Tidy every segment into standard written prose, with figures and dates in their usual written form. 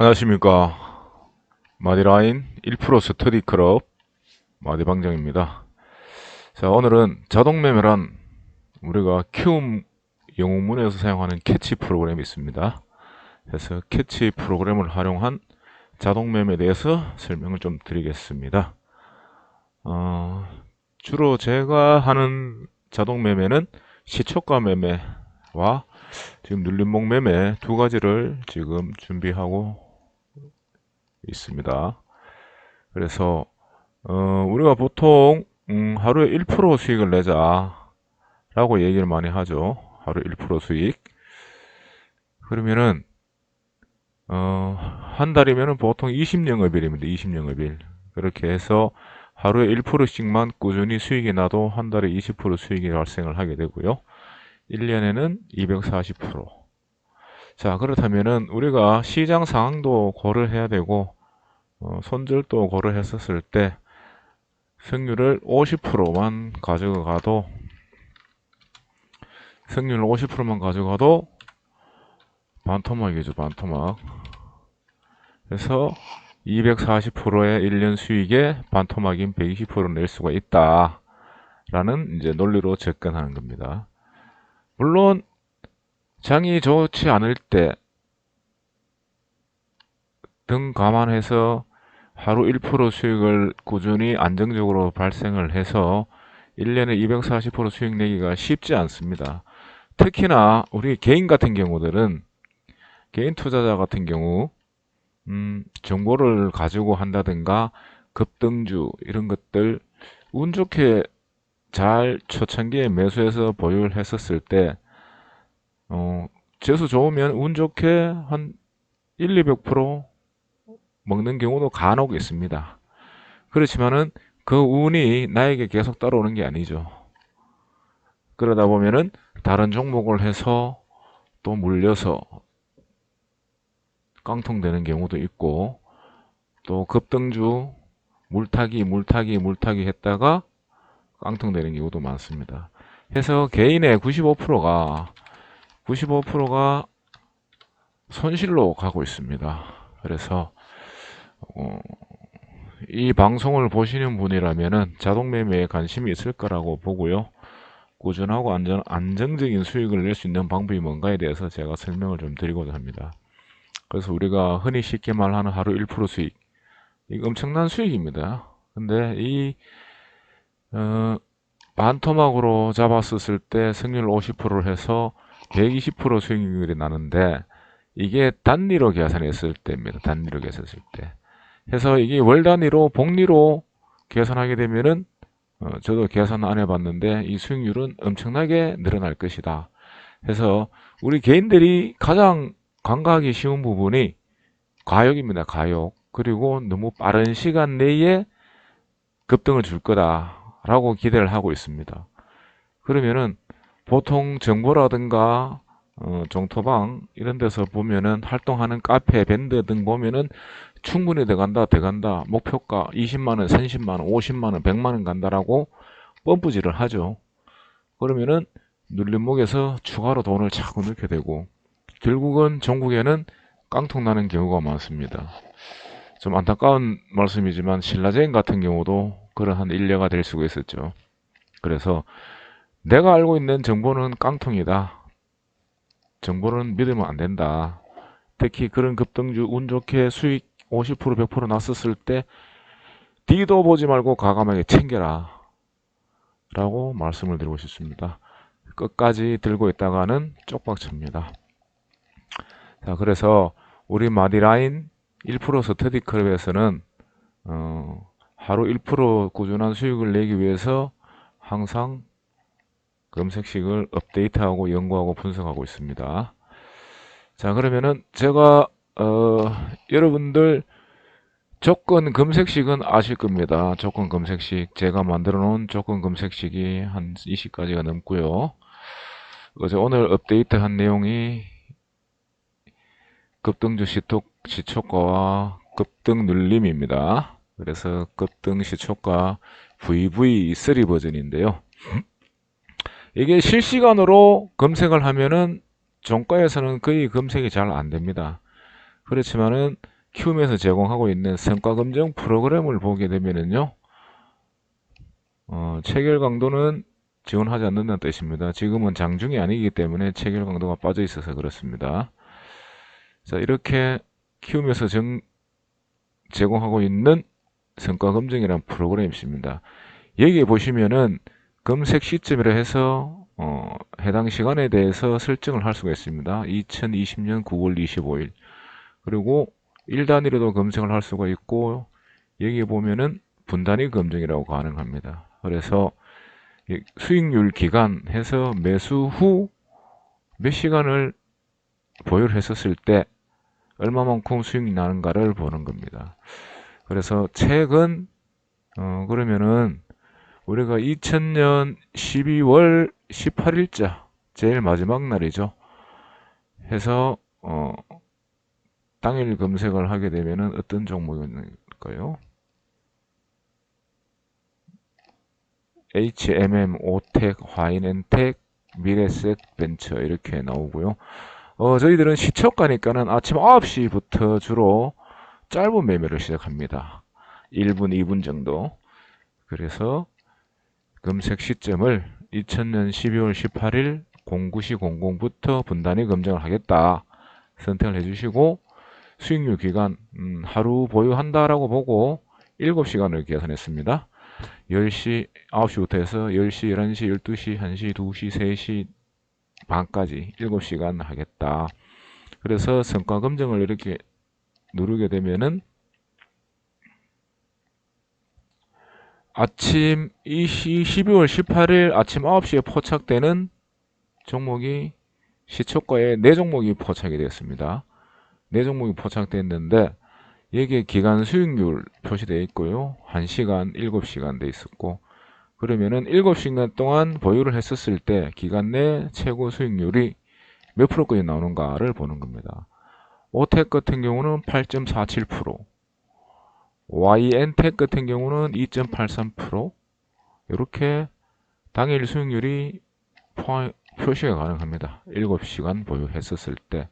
안녕하십니까. 마디라인 1% 스터디 클럽 마디방정입니다. 자, 오늘은 자동매매란 우리가 키움 영웅문에서 사용하는 캐치 프로그램이 있습니다. 그래서 캐치 프로그램을 활용한 자동매매에 대해서 설명을 좀 드리겠습니다. 주로 제가 하는 자동매매는 시초가 매매와 지금 눌림목 매매 두 가지를 지금 준비하고 있습니다. 그래서 우리가 보통 하루에 1% 수익을 내자 라고 얘기를 많이 하죠. 하루 1% 수익. 그러면은 한 달이면은 보통 20영업일입니다. 20영업일. 그렇게 해서 하루에 1%씩만 꾸준히 수익이 나도 한 달에 20% 수익이 발생을 하게 되고요. 1년에는 240%. 자, 그렇다면은 우리가 시장 상황도 고려해야 되고 손절도 고려했었을 때 승률을 50%만 가져가도 승률을 50%만 가져가도 반토막이죠. 반토막. 그래서 240%의 1년 수익에 반토막인 120%를 낼 수가 있다 라는 이제 논리로 접근하는 겁니다. 물론 장이 좋지 않을 때 등 감안해서 하루 1% 수익을 꾸준히 안정적으로 발생을 해서 1년에 240% 수익 내기가 쉽지 않습니다. 특히나 우리 개인 같은 경우들은 개인 투자자 같은 경우 정보를 가지고 한다든가 급등주 이런 것들 운 좋게 잘 초창기에 매수해서 보유를 했었을 때 재수 좋으면 운 좋게 한 1, 200% 먹는 경우도 간혹 있습니다. 그렇지만은 그 운이 나에게 계속 따라오는 게 아니죠. 그러다 보면은 다른 종목을 해서 또 물려서 깡통되는 경우도 있고 또 급등주 물타기 했다가 깡통되는 경우도 많습니다. 해서 개인의 95%가 손실로 가고 있습니다. 그래서 이 방송을 보시는 분이라면은 자동매매에 관심이 있을 거라고 보고요. 꾸준하고 안정적인 수익을 낼 수 있는 방법이 뭔가에 대해서 제가 설명을 좀 드리고자 합니다. 그래서 우리가 흔히 쉽게 말하는 하루 1% 수익, 이거 엄청난 수익입니다. 근데 이 반토막으로 잡았었을 때 승률 50%를 해서 120% 수익률이 나는데 이게 단위로 계산했을 때입니다. 단위로 계산했을 때. 해서 이게 월 단위로 복리로 계산하게 되면은 저도 계산 안 해봤는데 이 수익률은 엄청나게 늘어날 것이다. 해서 우리 개인들이 가장 간과하기 쉬운 부분이 과욕입니다. 과욕. 그리고 너무 빠른 시간 내에 급등을 줄 거다라고 기대를 하고 있습니다. 그러면은 보통 정보라든가 정토방 이런 데서 보면은 활동하는 카페, 밴드 등 보면은 충분히 들어간다. 목표가 20만원, 30만원, 50만원, 100만원 간다라고 펌프질을 하죠. 그러면은 눌림목에서 추가로 돈을 자꾸 넣게 되고 결국은 전국에는 깡통 나는 경우가 많습니다. 좀 안타까운 말씀이지만 신라젠 같은 경우도 그러한 일례가 될 수가 있었죠. 그래서 내가 알고 있는 정보는 깡통이다. 정보는 믿으면 안 된다. 특히 그런 급등주 운 좋게 수익 50% 100% 났었을 때 뒤도 보지 말고 과감하게 챙겨라 라고 말씀을 드리고 싶습니다. 끝까지 들고 있다가는 쪽박칩니다. 자, 그래서 우리 마디라인 1% 스터디 클럽에서는 하루 1% 꾸준한 수익을 내기 위해서 항상 검색식을 업데이트하고 연구하고 분석하고 있습니다. 자, 그러면은 제가 여러분들 조건 검색식은 아실 겁니다. 조건 검색식 제가 만들어 놓은 조건 검색식이 한 20가지가 넘고요. 어제 오늘 업데이트한 내용이 급등주 시초가와 급등 눌림입니다. 그래서 급등 시초가 VV3 버전인데요. 이게 실시간으로 검색을 하면은 종가에서는 거의 검색이 잘 안됩니다. 그렇지만은 키움에서 제공하고 있는 성과 검증 프로그램을 보게 되면은요, 체결 강도는 지원하지 않는다는 뜻입니다. 지금은 장중이 아니기 때문에 체결 강도가 빠져 있어서 그렇습니다. 자, 이렇게 키움에서 제공하고 있는 성과 검증이라는 프로그램이 있습니다. 여기에 보시면은 검색 시점이라 해서 해당 시간에 대해서 설정을 할 수가 있습니다. 2020년 9월 25일. 그리고 1단위로도 검색을 할 수가 있고, 여기에 보면은 분단위 검증이라고 가능합니다. 그래서 수익률 기간 해서 매수 후 몇 시간을 보유를 했었을 때 얼마만큼 수익이 나는가를 보는 겁니다. 그래서 최근 그러면은 우리가 2000년 12월 18일자 제일 마지막 날이죠. 해서 당일 검색을 하게 되면은 어떤 종목일까요? HMM, 오텍, 화인엔텍, 미래셋 벤처 이렇게 나오고요. 저희들은 시초가니까는 아침 9시부터 주로 짧은 매매를 시작합니다. 1분, 2분 정도. 그래서 검색 시점을 2000년 12월 18일 09시 00부터 분단위 검증을 하겠다 선택을 해주시고, 수익률 기간 하루 보유한다라고 보고 7시간을 계산했습니다. 10시, 9시부터 해서 10시, 11시, 12시, 1시, 2시, 3시 반까지 7시간 하겠다. 그래서 성과 검증을 이렇게 누르게 되면은 아침 12월 18일 아침 9시에 포착되는 종목이 시초가에 4종목이 포착이 되었습니다. 4종목이 포착됐는데 여기에 기간 수익률 표시되어 있고요. 1시간, 7시간 돼 있었고, 그러면은 7시간 동안 보유를 했었을 때 기간 내 최고 수익률이 몇 프로까지 나오는가를 보는 겁니다. 오텍 같은 경우는 8.47%, YN텍 같은 경우는 2.83%, 이렇게 당일 수익률이 표시가 가능합니다. 7시간 보유했었을 때.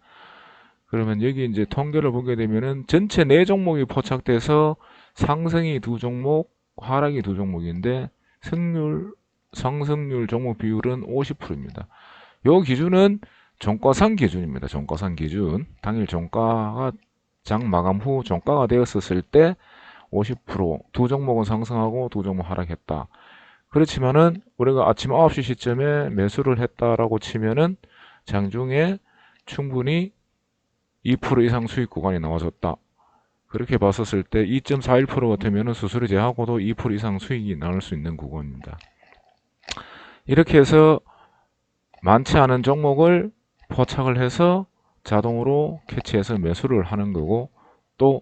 그러면 여기 이제 통계를 보게 되면은 전체 4종목이 포착돼서 상승이 2종목, 하락이 2종목인데 상승률 종목 비율은 50%입니다. 요 기준은 종가상 기준입니다. 종가상 기준. 당일 종가가 장 마감 후 종가가 되었을 때 50%, 2종목은 상승하고 2종목 하락했다. 그렇지만은 우리가 아침 9시 시점에 매수를 했다라고 치면은 장중에 충분히 2% 이상 수익 구간이 나와줬다. 그렇게 봤었을 때 2.41% 같으면 수수료 제하고도 2% 이상 수익이 나올 수 있는 구간입니다. 이렇게 해서 많지 않은 종목을 포착을 해서 자동으로 캐치해서 매수를 하는 거고, 또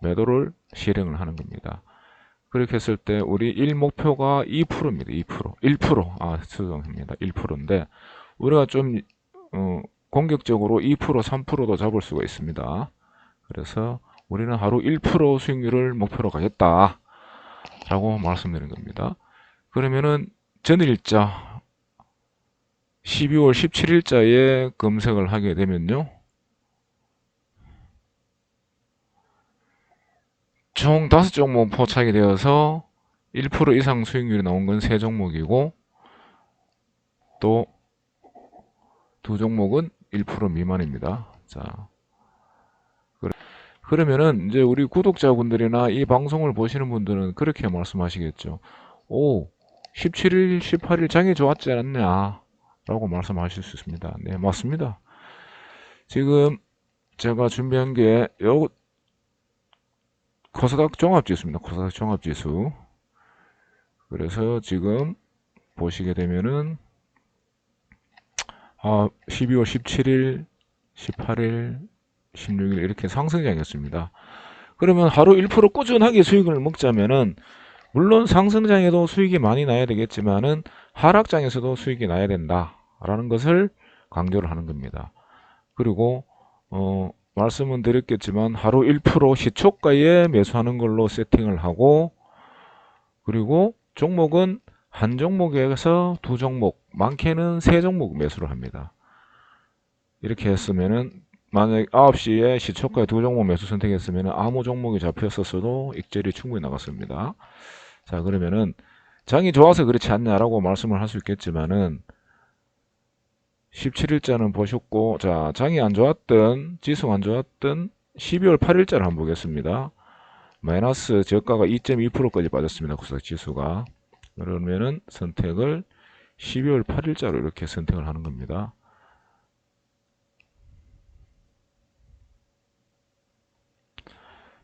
매도를 실행을 하는 겁니다. 그렇게 했을 때 우리 1목표가 2%입니다. 2%. 1%. 수정합니다. 1%인데 우리가 좀 공격적으로 2%, 3%도 잡을 수가 있습니다. 그래서 우리는 하루 1% 수익률을 목표로 가겠다 라고 말씀드린 겁니다. 그러면은 전일자 12월 17일자에 검색을 하게 되면요, 총 5종목 포착이 되어서 1% 이상 수익률이 나온 건 3종목이고, 또 2종목은 1% 미만입니다. 자, 그러면은 이제 우리 구독자분들이나 이 방송을 보시는 분들은 그렇게 말씀하시겠죠. 17일, 18일 장이 좋았지 않냐 라고 말씀하실 수 있습니다. 네, 맞습니다. 지금 제가 준비한 게 코스닥 종합지수입니다. 코스닥 종합지수. 그래서 지금 보시게 되면은 12월 17일, 18일, 16일 이렇게 상승장이었습니다. 그러면 하루 1% 꾸준하게 수익을 먹자면은, 물론 상승장에도 수익이 많이 나야 되겠지만은 하락장에서도 수익이 나야 된다라는 것을 강조를 하는 겁니다. 그리고 말씀은 드렸겠지만 하루 1% 시초가에 매수하는 걸로 세팅을 하고, 그리고 종목은 한 종목에서 2종목, 많게는 3종목 매수를 합니다. 이렇게 했으면은 만약 9시에 시초가에 두 종목 매수 선택했으면 아무 종목이 잡혔었어도 익절이 충분히 나갔습니다. 자, 그러면은 장이 좋아서 그렇지 않냐라고 말씀을 할 수 있겠지만은 17일자는 보셨고, 자, 장이 안 좋았던, 지수가 안 좋았던 12월 8일자를 한번 보겠습니다. 마이너스 저가가 2.2%까지 빠졌습니다. 코스닥 지수가. 그러면은 선택을 12월 8일자로 이렇게 선택을 하는 겁니다.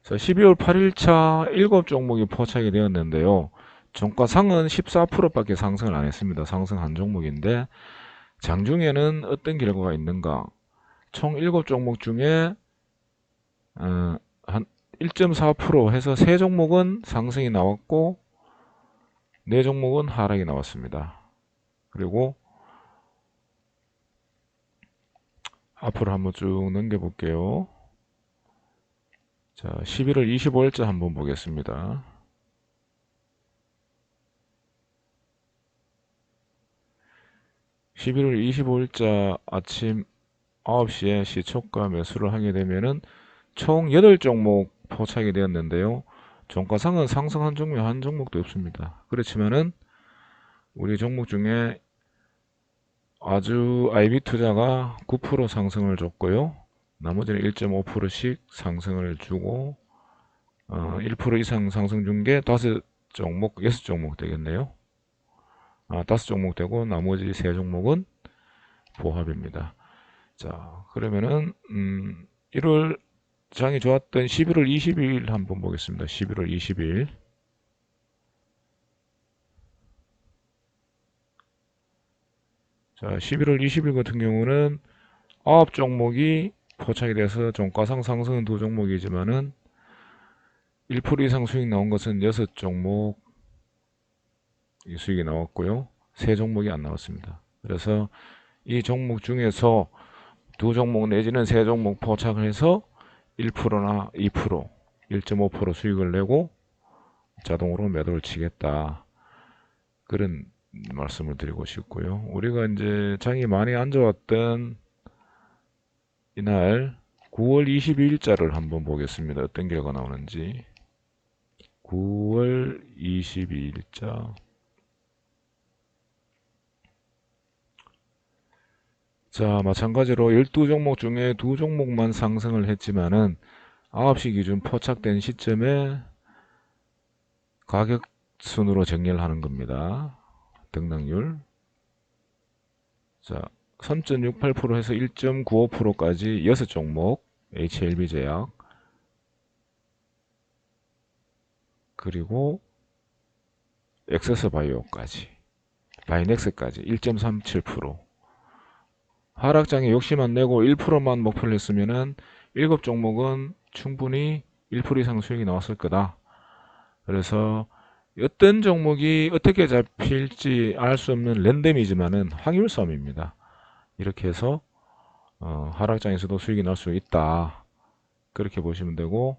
자, 12월 8일차 7종목이 포착이 되었는데요. 종가상은 14%밖에 상승을 안 했습니다. 상승한 종목인데 장중에는 어떤 결과가 있는가? 총 7종목 중에 한 1.4% 해서 3종목은 상승이 나왔고 4종목은 하락이 나왔습니다. 그리고 앞으로 한번 쭉 넘겨볼게요. 자, 11월 25일자 한번 보겠습니다. 11월 25일자 아침 9시에 시초가 매수를 하게 되면은 총 8종목 포착이 되었는데요. 종가상은 상승한 종목 한 종목도 없습니다. 그렇지만은 우리 종목 중에 아주 IB투자가 9% 상승을 줬고요. 나머지는 1.5%씩 상승을 주고 1% 이상 상승 준 게 5종목, 6종목 되겠네요. 5종목 되고 나머지 3종목은 보합입니다. 자, 그러면은 1월 장이 좋았던 11월 22일 한번 보겠습니다. 11월 20일. 자, 11월 20일 같은 경우는 9종목이 포착이 돼서 종가상 상승은 2종목이지만은 1% 이상 수익 나온 것은 6종목 이 수익이 나왔고요. 3종목이 안 나왔습니다. 그래서 이 종목 중에서 2종목 내지는 3종목 포착을 해서 1%나 2%, 1.5% 수익을 내고 자동으로 매도를 치겠다. 그런 말씀을 드리고 싶고요. 우리가 이제 장이 많이 안 좋았던 이날 9월 22일자를 한번 보겠습니다. 어떤 결과 나오는지. 9월 22일자. 자, 마찬가지로 12종목 중에 2종목만 상승을 했지만은 9시 기준 포착된 시점에 가격 순으로 정리를 하는 겁니다. 등락률. 자, 3.68% 해서 1.95%까지 6종목 HLB제약 그리고 엑세서바이오까지 바이넥스까지 1.37% 하락장에 욕심 안 내고 1%만 목표를 했으면은 7종목은 충분히 1% 이상 수익이 나왔을 거다. 그래서 어떤 종목이 어떻게 잡힐지 알 수 없는 랜덤이지만은 확률 싸움입니다. 이렇게 해서 하락장에서도 수익이 날 수 있다. 그렇게 보시면 되고